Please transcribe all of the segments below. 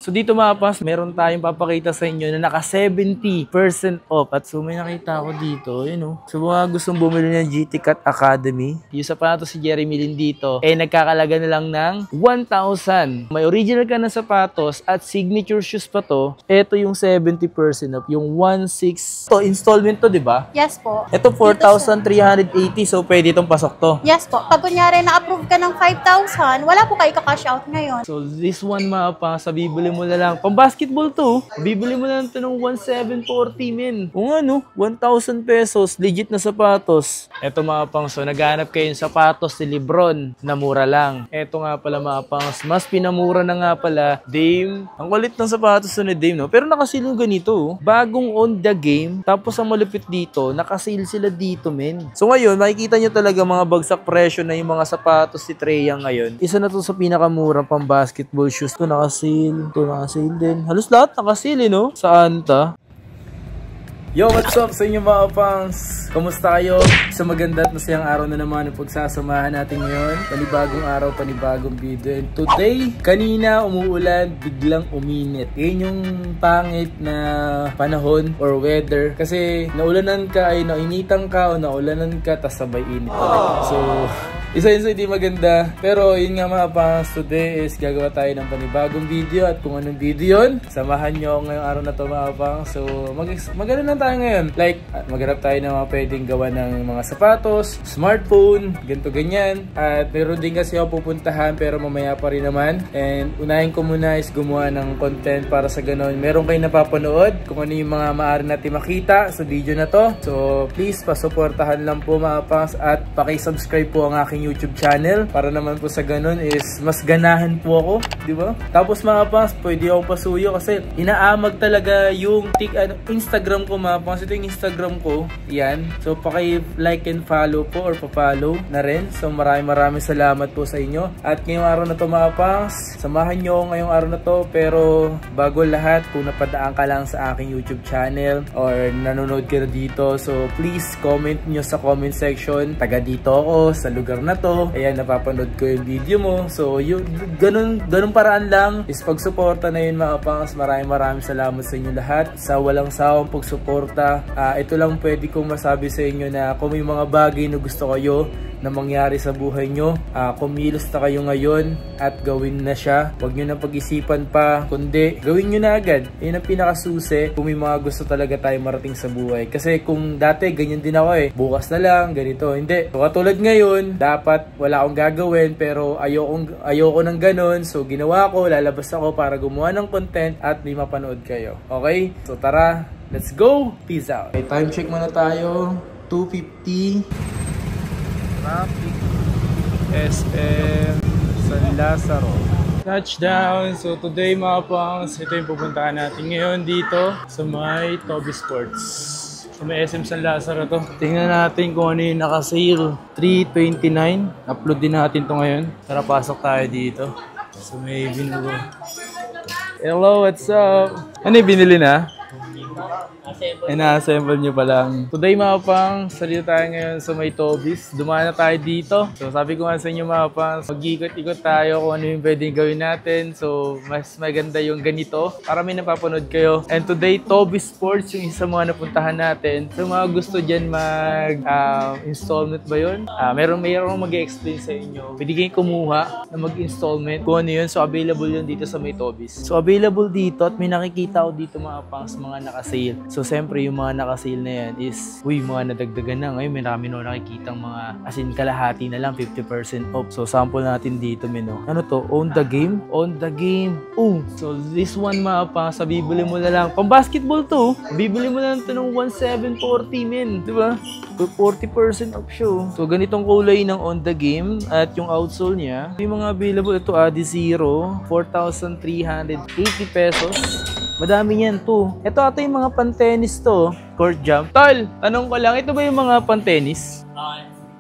So dito mga paps, meron tayong papakita sa inyo na naka 70% off. At so may nakita ako dito, yun o. So mga gustong bumili ng GT Cat Academy, yung sapatos si Jeremy Lin dito, nagkakalaga na lang ng 1,000. May original ka na sapatos at signature shoes pa to. Ito yung 70% off, yung 1,600. To installment to, di ba? Yes po. Ito 4,380, so pwede itong pasok to. Yes po. Pag kunyari na-approve ka ng 5,000, wala po kayo ka-cash out ngayon. So this one mga paps, bibili mo na lang. Pang basketball to, bibili mo na lang ito ng 1,740 men. Kung ano, 1,000 pesos, legit na sapatos. Ito mga pangs, so naghanap kayo yung sapatos ni Lebron na mura lang. Ito nga pala mga pangs, mas pinamura na nga pala Dame. Ang kulit ng sapatos ni Dame, no? Pero nakasale yung ganito, oh. Bagong on the game, tapos ang malupit dito, nakasale sila dito, men. So ngayon, makikita nyo talaga mga bagsak presyo na yung mga sapatos si Treya ngayon. Isa na to sa pinakamurang pang basketball shoes. Ito nakasale, ito nakasale din. Halos lahat nakasale, no? Saan ta? Yo, what's up sa inyo mga pangs? Kamusta kayo? Sa maganda at masayang araw na naman ang pagsasamahan natin ngayon. Panibagong araw, panibagong video. And today, kanina umuulan, biglang uminit. Yan yung pangit na panahon or weather. Kasi naulanan ka ay nainitan ka o naulanan ka tas sabay init talaga. So, isa yun sa hindi maganda. Pero yun nga mga pangs, today is gagawa tayo ng panibagong video. At kung anong video yun, samahan nyo ngayong araw na to mga pangs. So, magano lang tayo ngayon. Like, maghanap tayo ng mga pwedeng gawa ng mga sapatos, smartphone, ganito ganyan. At meron din kasi ako pupuntahan pero mamaya pa rin naman. And unahin ko muna is gumawa ng content para sa ganon. Meron kayo napapanood kung ano yung mga maaari natin makita sa video na to. So, please, pasuportahan lang po mga pangs at pakisubscribe po ang aking YouTube channel para naman po sa ganon is mas ganahan po ako, di ba? Tapos mga pangs, pwede akong pasuyo kasi inaamag talaga yung Instagram ko mga pangs. Ito yung Instagram ko, yan. So paki-like and follow po or pa-follow na rin. So maraming salamat po sa inyo. At ngayong araw na to mga pangs, samahan nyo ngayong araw na to. Pero bago lahat, kung napadaan ka lang sa aking YouTube channel or nanonood ka na dito, so please comment nyo sa comment section, taga dito ako, sa lugar na to, ayan, napapanood ko yung video mo. So yung ganun paraan lang is pagsuporta na yun mga pangs. Maraming salamat sa inyo lahat sa walang sawang pagsuporta. Ito lang pwede kong masabi sa inyo na kung may mga bagay na gusto kayo na mangyari sa buhay nyo, kumilos na kayo ngayon at gawin na siya. Huwag nyo na pag-isipan pa, kundi gawin nyo na agad. Yun ang pinakasusi kung may mga gusto talaga tayo marating sa buhay. Kasi kung dati ganyan din ako bukas na lang, ganito, hindi. So katulad ngayon, dapat wala akong gagawin pero ayoko ng ganun. So ginawa ko, lalabas ako para gumawa ng content at may mapanood kayo. Okay? So tara, let's go! Peace out! Okay, time check muna tayo. 2:50. Traffic. SM San Lazaro. Touchdown! So today mga pangs, ito yung pupuntahan natin ngayon dito sa may Toby Sports. So may SM San Lazaro to. Tingnan natin kung ano yung nakasale. 329. Upload din natin to ngayon. Tara, pasok tayo dito. So may binugo. Hello, what's up? Ano yung binili na? Ina-assemble nyo pa lang. Today mga pang, salita tayo ngayon sa may Toby's. Dumaan na tayo dito. So sabi ko nga sa inyo mga pang, mag-ikot-ikot tayo kung ano yung pwedeng gawin natin. So mas maganda yung ganito para may napapanood kayo. And today, Toby's Sports yung isa mga napuntahan natin. So mga gusto dyan mag-installment ba yun? Mayroong mag-explain sa inyo. Pwede kayong kumuha na mag-installment kung ano yun. So available yun dito sa may Toby's. So available dito at may nakikita ko dito mga pangs, mga nakasale. So siyempre yung mga nakasale na yan is, mga nadagdagan na. Ngayon marami na nakikitang mga asin kalahati na lang, 50% off. So sample natin dito ano to? Own the game? Own the game. So this one mga pangs, bibili mo na lang. Pang basketball to, bibili mo na lang ito ng 1,740 men. Diba? 40% off siya. So ganitong kulay ng on the game at yung outsole niya. Yung mga available ito, Adizero, 4,380 pesos. Madami yan to. Ito ata yung mga pan-tennis to. Court jump. Tol, tanong ko lang, ito ba yung mga pan-tennis?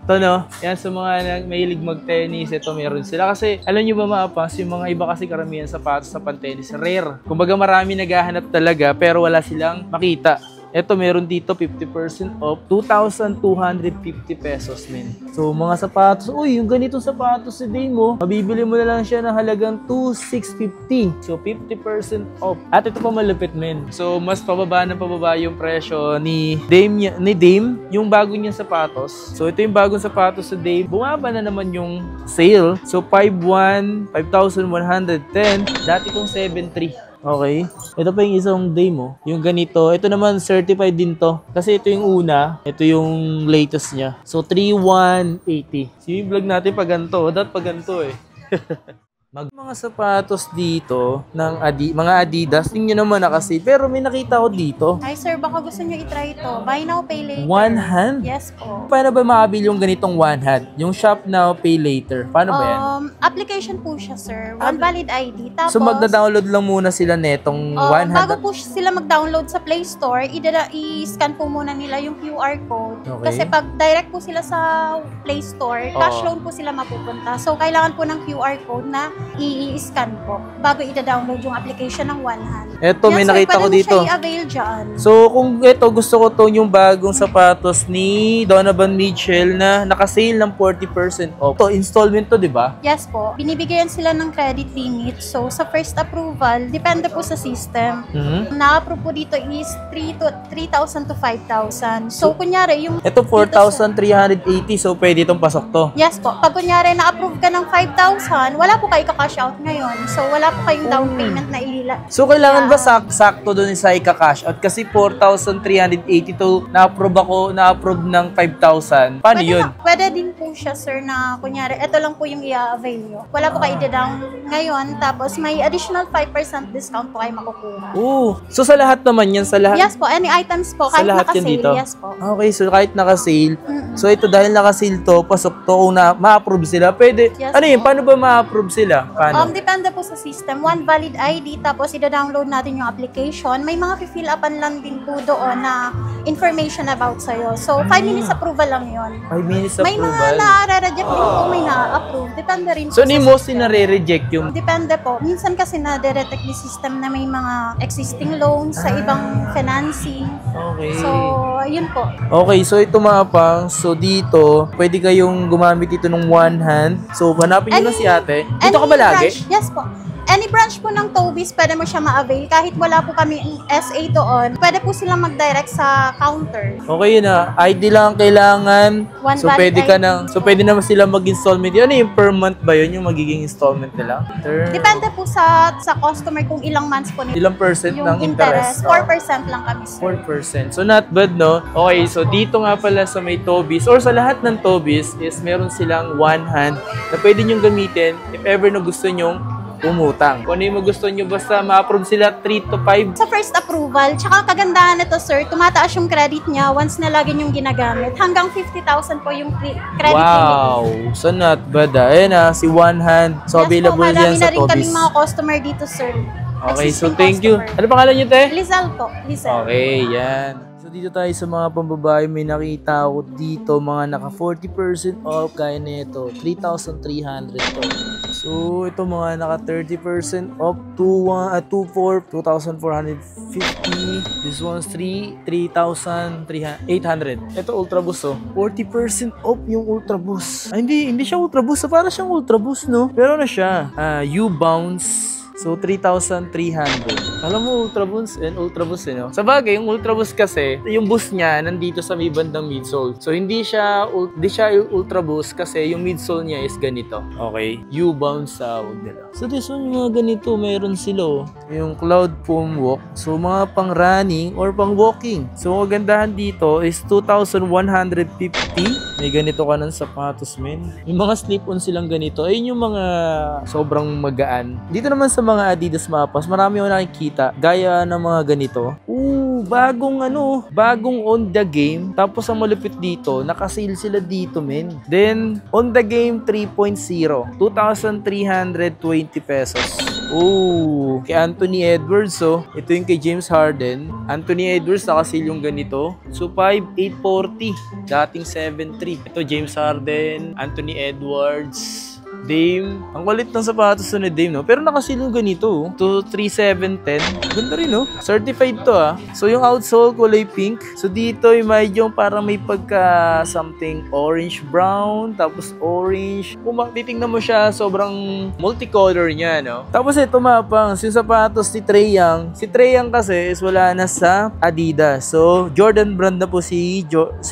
Ito no, yan sa mga mahilig mag-tennis, ito meron sila. Kasi alam nyo ba mga pas, yung mga iba kasi karamihan sapatos sa pan-tennis, rare. Kumbaga marami naghahanap talaga pero wala silang makita. Ito, meron dito 50% off, 2,250 pesos, men. So, mga sapatos, uy, yung ganitong sapatos si Dame mo, mabibili mo na lang siya ng halagang 2,650. So, 50% off. At ito pa malupit, men. So, mas pababa yung presyo ni Dame, yung bago niyang sapatos. So, ito yung bagong sapatos sa Dame. Bumaba na naman yung sale. So, 5,110. Dati kong 7,300. Okay. Ito pa yung isang Dame mo. Yung ganito. Ito naman certified din to. Kasi ito yung una. Ito yung latest niya. So, 3,180. Yung vlog natin pag ganito. Dapat pag ganito eh. Mga sapatos dito ng mga Adidas, tingnan naman na kasi. Pero may nakita ko dito. Ay sir, baka gusto nyo i-try ito. Buy now, pay later. One hand? Yes po. Paano ba makabili yung ganitong one hand? Yung shop now, pay later. Paano ba yan? Application po siya sir. One valid ID. Tapos, So magda-download lang muna sila netong one hand? Bago po sila mag-download sa Play Store, i-scan po muna nila yung QR code. Okay. Kasi pag direct po sila sa Play Store, cash loan po sila mapupunta. So kailangan po ng QR code na i-scan po bago i-download yung application ng one hand. Eto, may nakita ko dito. Pwede mo siya i-avail dyan. So, kung ito, gusto ko to yung bagong sapatos ni Donovan Mitchell na nakasale ng 40% off. Ito, installment to, di ba? Yes po. Binibigyan sila ng credit limit. So, sa first approval, depende po sa system. Na-approve po dito is 3,000 to 5,000. So, kunyari, yung... Ito, 4,380. So, pwede itong pasok to. Yes po. Pag kunyari na-approve ka ng 5,000, wala po kayo ka-cash out ngayon. So, wala po kayong down payment na So, kailangan ba sakto doon sa ika-cash out? Kasi 4,380 to na-approve ng 5,000. Paano yun? Pwede din po siya, sir, na kunyari, ito lang po yung i-avail nyo. Wala po kayo i-down ngayon, tapos may additional 5% discount po kayo makukuha. So, sa lahat naman yan? Sa lahat? Yes po. Any items po, kahit naka-sale. Yes po. Okay, so kahit naka-sale. So, ito dahil naka-sale to, pasok to, kung ma-approve sila, pwede. Yes, ano yun? Paano ba ma-approve sila? Paano? Depende po sa system. One valid ID, tapos i-download natin yung application. May mga fill upan lang din po doon na information about sa'yo. So, 5 minutes approval lang yun. 5 minutes May approval? mga na-reject din po, may na-approve. Depende rin po So, ni sa mostly system. na-reject yung... Depende po. Minsan kasi na-detect ni system na may mga existing loans sa ibang financing. Okay. So, yun po. Okay, so ito mga pang, so dito, pwede kayong gumamit ito ng one hand. So, hanapin nyo lang si ate. Dito ka ba lagi? Branch, yes po. Any branch po ng Toby's, pwede mo siya ma-avail. Kahit wala po kami SA doon, pwede po silang mag-direct sa counter. Okay yun na. ID lang ang kailangan. One So, valid pwede ka ID. pwede naman sila mag-installment. Ano yung per month ba yun? Yung magiging installment nila? Depende po sa customer kung ilang months po nila. Ilang percent Yung ng interest? 4% lang kami, sir. 4%. So, not bad, no? Okay, so dito nga pala sa may Toby's or sa lahat ng Toby's is meron silang one hand na pwede nyong gamitin if ever na gusto nyong umutang. Kung ano yung gusto nyo, basta ma-approve sila 3 to 5. Sa first approval, tsaka kagandahan nito, sir, tumataas yung credit niya once na lagi niyong ginagamit. Hanggang 50,000 po yung credit limit. Wow! So not bad ah. Ayan ah, si One Hand. So Yes available po, yan marami sa na rin Toby's. kaming mga customer dito, sir. Okay, so Existing thank you. customer. Ano pangalan nyo, te? Lizal po. Lizal. Okay, yan. So dito tayo sa mga pambabae, may nakita ako dito mga naka 40% off kaya nito, 3,300 to. So ito mga naka 30% off, 2,450. This one's 3,800. Ito Ultra Boost oh, 40% off yung Ultra Boost. Ay, hindi siya Ultra Boost, para siyang Ultra Boost no. Pero ano siya, U-Bounce. So, 3,300. Alam mo, Ultra Boost and Ultra Boost, no? Sa bagay, yung Ultra Boost kasi, yung boost niya nandito sa may bandang midsole. So, hindi siya Ultra Boost kasi yung midsole niya is ganito. Okay? U-bounce tawag nila. So, this one, yung mga ganito, meron sila, oh. Yung Cloud Foam Walk. So, mga pang running or pang walking. So, kagandahan dito is 2,150. May ganito ka ng sapatos, men. Yung mga slip-on silang ganito, ayun yung mga sobrang magaan. Dito naman sa mga Adidas Mapas, marami ako nakikita gaya ng mga ganito. Bagong on the game. Tapos ang malupit dito, nakasale sila dito, men. Then, on the game 3.0, 2,320 pesos. Kay Anthony Edwards, oh. Ito yung kay James Harden. Anthony Edwards, nakasale yung ganito. So, 5,840. Dating 7,300. Ito, James Harden, Anthony Edwards. Dame. Ang kulit ng sapatos to ni Dame, no? Pero nakasil yung ganito, oh. To 3,710. Ganda rin, no? Certified to, ah. So, yung outsole, kulay pink. So, dito, yung medyo parang may pagka something orange-brown, tapos orange. Kung titingnan mo siya, sobrang multicolor niya, no? Tapos, ito, mapangs, yung sapatos ni Trae Young. Si Trae Young kasi is wala na sa Adidas. So, Jordan brand na po si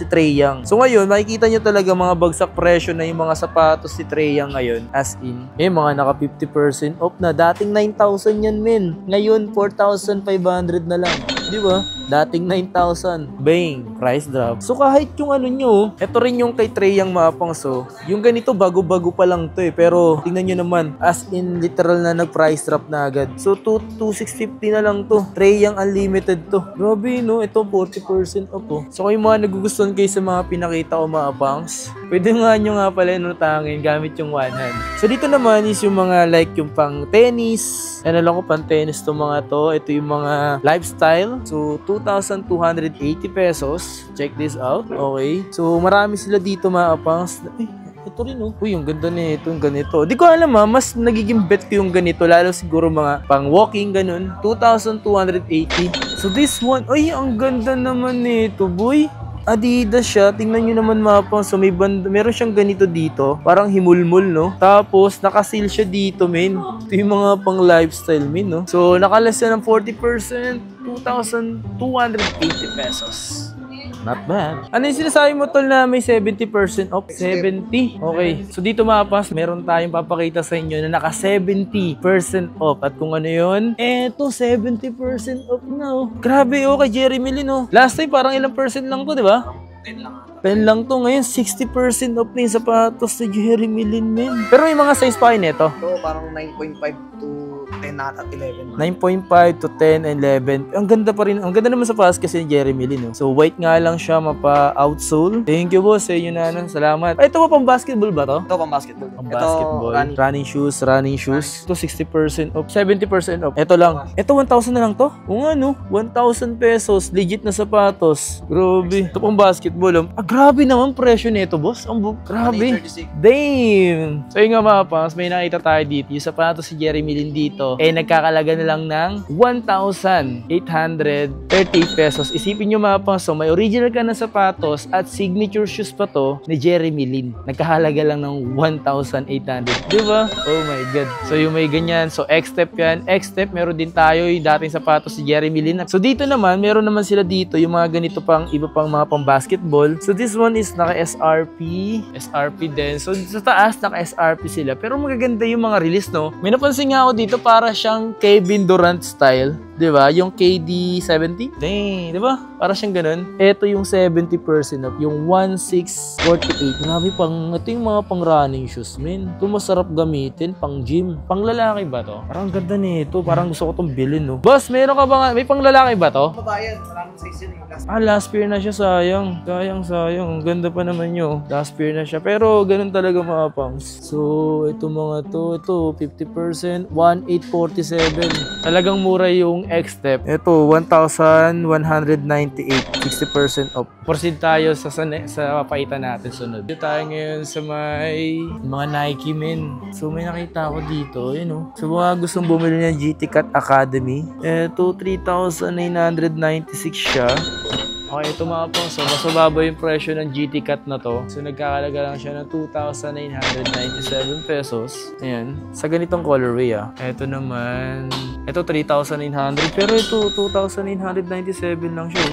Trae Young. So, ngayon, makikita nyo talaga mga bagsak presyo na yung mga sapatos si Trae Young ngayon. As in, mga naka 50% off na. Dating 9,000 yan, men. Ngayon, 4,500 na lang. Di ba? Dating 9,000. Bang! Price drop. So, kahit yung ano nyo, ito rin yung kay Trae Young, mapangs. So, yung ganito, bago-bago pa lang to, eh. Pero, tingnan nyo naman, as in, literal na nag-price drop na agad. So, 2,650 na lang to. Trae Young Unlimited to. Grabe, no? Ito, 40% off, oh. So, kung yung mga nagugustuhan kayo sa mga pinakita ko, mapangs, pwede nga nyo nga pala nutangin gamit yung one hand. So, dito naman is yung mga like yung pang tennis. Ano lang ko, pang tennis to mga to. Ito yung mga lifestyle. So, 2,280 pesos. Check this out. Okay. So, marami sila dito mga pangs. Ito rin, oh. Uy, yung ganda nito, yung ganito. Di ko alam, mas nagiging bet ko yung ganito. Lalo siguro mga pang walking, ganun. 2,280. So, this one, ay, ang ganda naman nito, boy. Adidas siya. Tingnan nyo naman mapang. So, may banda. Meron siyang ganito dito. Parang himulmul, no? Tapos, nakasil siya dito, men. Ito yung mga pang lifestyle, men, no? So, nakalas siya ng 40%. 2,280 pesos. Not bad. Ano yung sinasabi mo, tol, na may 70% off? 70? Okay. So, dito mapas, meron tayong papakita sa inyo na naka 70% off. At kung ano yun, eto, 70% off na, oh. Grabe, oh, kay Jeremy Lin, oh. Last time, parang ilang percent lang to, di ba? 10 lang. 10 lang to. Ngayon, 60% off na yung sapatos ni Jeremy Lin, men. Pero may mga size pa kayo nito. So, parang 9.5 to 10 at 11. 9.5 to 10 and 11. Ang ganda pa rin. Ang ganda naman sa pass kasi ni Jeremy Lin. So, white nga lang siya, mapa-outsole. Thank you, boss. Sa inyo na. Salamat. Ay, ito ba pang basketball ba to? Ito pang basketball. Pang basketball. Running shoes. Ito 60% off. 70% off. Ito lang. Ito 1,000 na lang to? O nga, no? 1,000 pesos. Legit na sapatos. Grabe. Ito pang basketball. Grabe naman presyo nito, boss. Grabe. Damn. So, yung nga mga pangs, may nakita tayo dito. Yung sapatos si Jeremy Lin dito, nagkakalaga na lang ng 1,830 pesos. Isipin nyo mga pangs, so may original ka na sapatos at signature shoes pa to ni Jeremy Lin. Nagkakalaga lang ng 1,800. Diba? Oh my God. So, yung may ganyan. So, X-Step yan. X-Step, meron din tayo yung dating sapatos si Jeremy Lin. So, dito naman, meron naman sila dito yung mga ganito pang iba pang mga pang basketball. So, this one is naka SRP. SRP din. So, sa taas, naka SRP sila. Pero magaganda yung mga release, no? May napansin nga ako dito, para siyang Kevin Durant style. Diba? Yung KD70. Dang. Diba? Para siyang ganun. Ito yung 70% off. Yung 1,648. Grabe pang, ito yung mga pang running shoes, men. Ito masarap gamitin. Pang gym. Pang lalaki ba to? Parang ganda nito. Parang gusto ko itong bilhin, no? Boss, meron ka ba? May pang lalaki ba to? Mabayan. Maraming size yun. Last pair na siya. Sayang. Sayang. Ang ganda pa naman nyo. Last pair na siya. Pero ganun talaga mga pangs. So, ito mga to. Ito, 50%. 1,847. Talagang mura yung X-Step. Ito, 1,198. 60% off. Proceed tayo sa papaitan natin sunod. Dito tayo ngayon sa may mga Nike, men. So, may nakita ako dito. Yun, oh. So, mga gustong bumili ng GT Cat Academy. Ito, 3,996 siya. Okay, ito mga pong. So, mas mababa yung presyo ng GT Cat na to. So, nagkakalaga lang siya ng 2,997 pesos. Ayan. Sa ganitong colorway, ah. Ito naman. Ito, 3,900. Pero ito, 2,997 lang siya.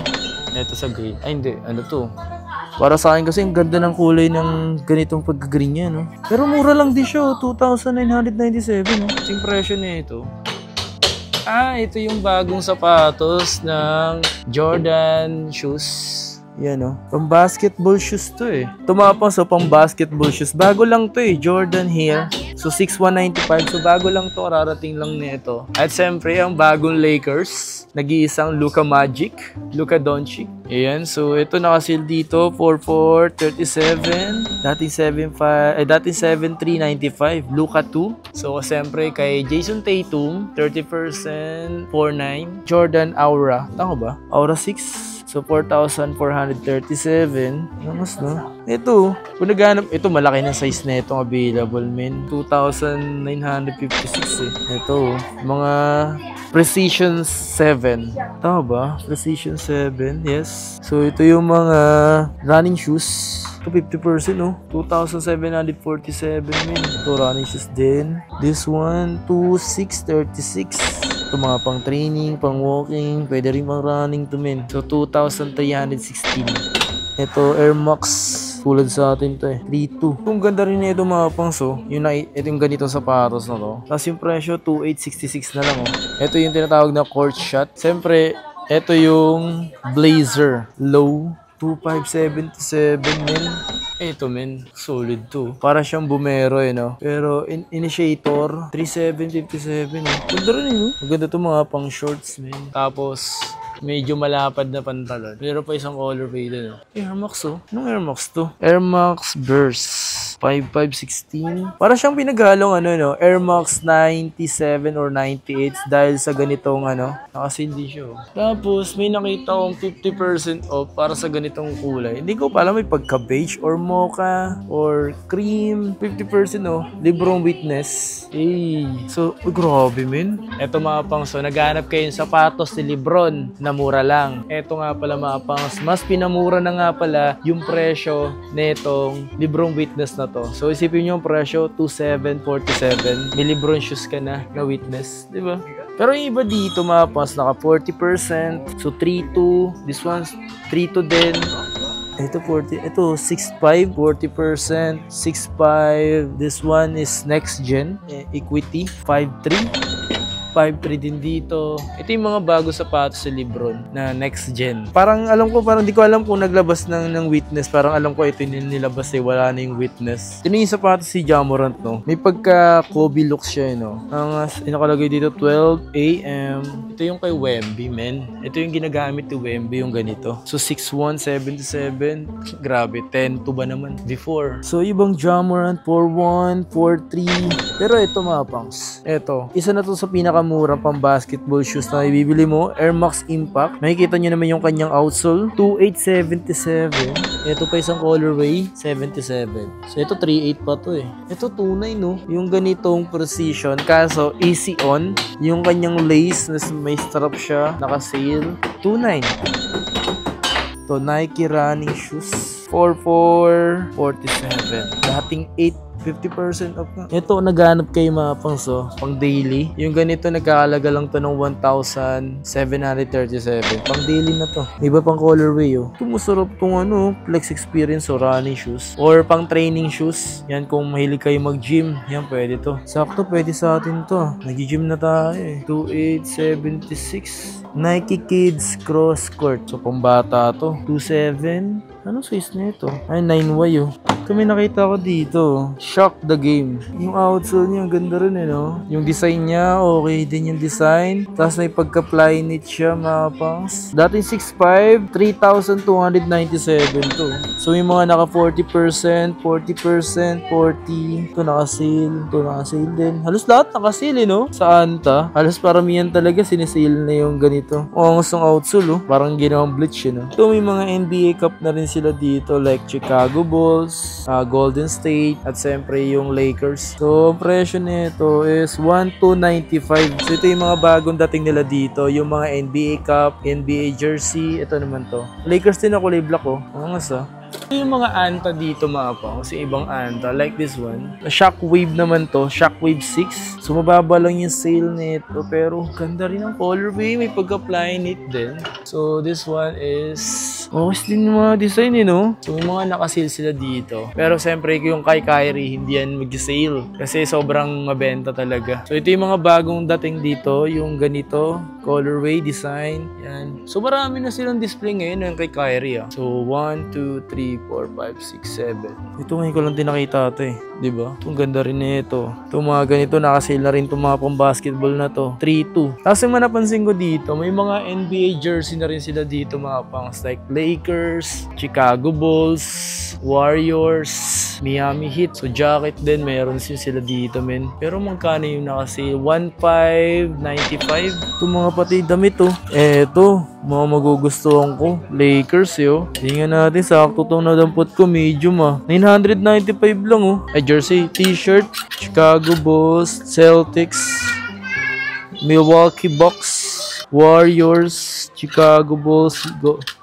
Ito sa green. Ay, hindi. Ano to? Para sa akin kasi ang ganda ng kulay ng ganitong pagka-green niya, no? Pero mura lang din siya, 2,997, no? Yung presyo niya ito. Ito yung bagong sapatos ng Jordan shoes. Yan, oh. Pang basketball shoes to, eh. Tumapang sa pang basketball shoes. Bago lang to, eh. Jordan here. So, 6,195. So, bago lang to. Rarating lang nito. At siyempre, ang bagong Lakers. Nag-iisang Luka Magic. Luka Doncic. Ayan. So, ito nakasil dito. 4,437. Dating 7,395. Luka 2. So, siyempre, kay Jason Tatum. 30%. 4,9. Jordan Aura. Tama ba? Aura 6. So, 4,437. Namas, no? Ito, kung naghanap, ito malaki ng size na itong available, men. 2,956 eh. Ito, mga Precision 7. Tama ba? Precision 7, yes. So, ito yung mga running shoes. Ito 50%, no? 2,747, men. Ito running shoes din. This one, 2,636. Ito mga pang training, pang walking, pwede rin pang running to, men. So, 2,316. Ito, Air Max. Tulad sa atin to eh. 3.2. Kung ganda rin ito mga pangso, ito yung ganitong sapatos na to. Tapos yung presyo, 2,866 na lang oh. Ito yung tinatawag na court shot. Siyempre, ito yung Blazer. Low. 2,577 men. Ito men, solid to. Para siyang bumero eh no. Pero initiator, 3,757 eh. Ganda rin no. Maganda to mga pang shorts men. Tapos, medyo malapad na pantalon. Pero pa isang colorway din. Air Max oh. Anong Air Max to? Air Max Burst. 5,516. Para siyang pinaghalong Air Max 97 or 98 dahil sa ganitong nakasindi siya. Tapos may nakita akong 50% off para sa ganitong kulay. Hindi ko pa alam may pagka-beige or mocha or cream. 50% off. Librong witness. So, grabe men. Eto mga pangso, naghanap kayo ng sapatos ni Lebron na mura lang. Eto nga pala mga pangs, mas pinamura na nga pala yung presyo netong Librong witness na to. So isipin nyo yung presyo, 2,747. May Lebron shoes ka na witness, di ba? Pero yung iba dito mga pangs, naka 40%. So 3,2. This one's 3,2 din. Ito 40, ito 6.5, 40%, 6.5. This one is next gen, equity, 5.3. 5.3 din dito. Ito yung mga bago sapatos sa Lebron na next gen. Parang di ko alam kung naglabas ng witness. Parang alam ko ito yung nilabas eh. Wala na yung witness. Ito yung sapatos si Ja Morant, no? May pagka Kobe look siya, no? Ang nakalagay dito, 12 AM. Ito yung kay Wemby, men. Ito yung ginagamit ni Wemby, yung ganito. So, 6'1", 77. Grabe, 10'2" ba naman? Before. So, ibang Ja Morant, 4'1", 4'3". Pero ito mga pangs. Ito. Isa na to sa pinakamurang pang basketball shoes na ibibili mo. Air Max Impact. Makikita nyo naman yung kanyang outsole. 2,877. Ito pa isang colorway. 77. So, ito 3,8 pa to eh. Ito 2,9 no? Yung ganitong precision. Kaso, easy on. Yung kanyang lace, may strap siya. Naka-sale. 2,9. To Nike running shoes. 4,447. Dating 50% off na. Ito, naghanap kayo mga pangso, pang daily. Yung ganito, nagkakalaga lang to ng 1,737. Pang daily na to. Iba pang colorway, oh. Ito, masarap tong flex experience o running shoes. Or pang training shoes. Yan, kung mahilig kayo mag-gym, yan, pwede to. Sakto, pwede sa atin to. Nag-gym na tayo eh. 2,876. Nike Kids Cross Court. So, pang bata to. 2,7. Anong size na ito? Ay, 9Y oh. Ito may nakita ko dito. Shock the Game. Yung outsole niya, ganda rin eh, no? Yung design niya, okay din yung design. Tapos may pagka-fly knit siya, mga pangs. Dating 6'5", 3,297 to. So yung mga naka 40%, 40%, 40. Ito naka-sale. Ito naka-sale din. Halos lahat naka-sale eh, no? Sa Anta. Halos paramihan talaga sinisale na yung ganito. O, ang gustong outsole, oh. Parang ginawang bleach yun, no? Ito may mga NBA Cup na rin sila dito like Chicago Bulls, Golden State, at siyempre yung Lakers. So, ang presyo nito is 1,295. So, ito yung mga bagong dating nila dito. Yung mga NBA Cup, NBA jersey. Ito naman to. Lakers din na kulay black, oh. Ang asa. Ito yung mga Anta dito mga pa. Kasi ibang Anta. Like this one. Shockwave naman to. Shockwave 6. So, mababa lang yung sale nito. Pero, ganda rin ang colorway. May pagka-fly knit din. So, this one is... okay din yung mga design eh, no? So, yung mga nakasale sila dito. Pero, siyempre, yung kay Kyrie, hindi yan mag-sale. Kasi, sobrang mabenta talaga. So, ito yung mga bagong dating dito. Yung ganito. Colorway, design. Yan. So, marami na silang display ngayon yung kay Kyrie, ah. So, 1, 2, 3, 4, 5, 6, 7. Ito ngayon ko lang din nakita ito eh. Diba? Itong ganda rin nito. Itong mga ganito, nakasale na rin itong mga pang basketball na to. 3-2. Tapos yung napansin ko dito, may mga NBA jersey na rin sila dito mga pangs. Like Lakers, Chicago Bulls, Warriors, Miami Heat. So jacket din, meron sila dito men. Pero magkano yung nakasale? 1,595. Itong mga pati damit oh. Eto. Mga magugustuhan ko. Lakers yo. Tingnan natin, sakto tong nadampot ko. Medium 995 lang Ay, jersey, t-shirt. Chicago Bulls, Celtics, Milwaukee Bucks, Warriors, Chicago Bulls,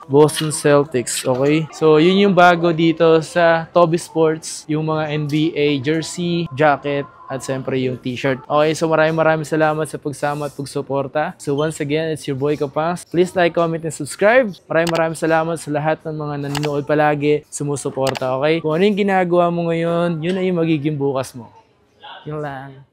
Boston Celtics, okay? So, yun yung bago dito sa Toby Sports, yung mga NBA jersey, jacket, at siyempre yung t-shirt. Okay, so maraming salamat sa pagsama at pagsuporta. So once again, it's your boy Kapangs. Please like, comment, and subscribe. Maraming salamat sa lahat ng mga nanonood palagi, sumusuporta, okay? Kung ano yung ginagawa mo ngayon, yun ay yung magiging bukas mo. Yun lang.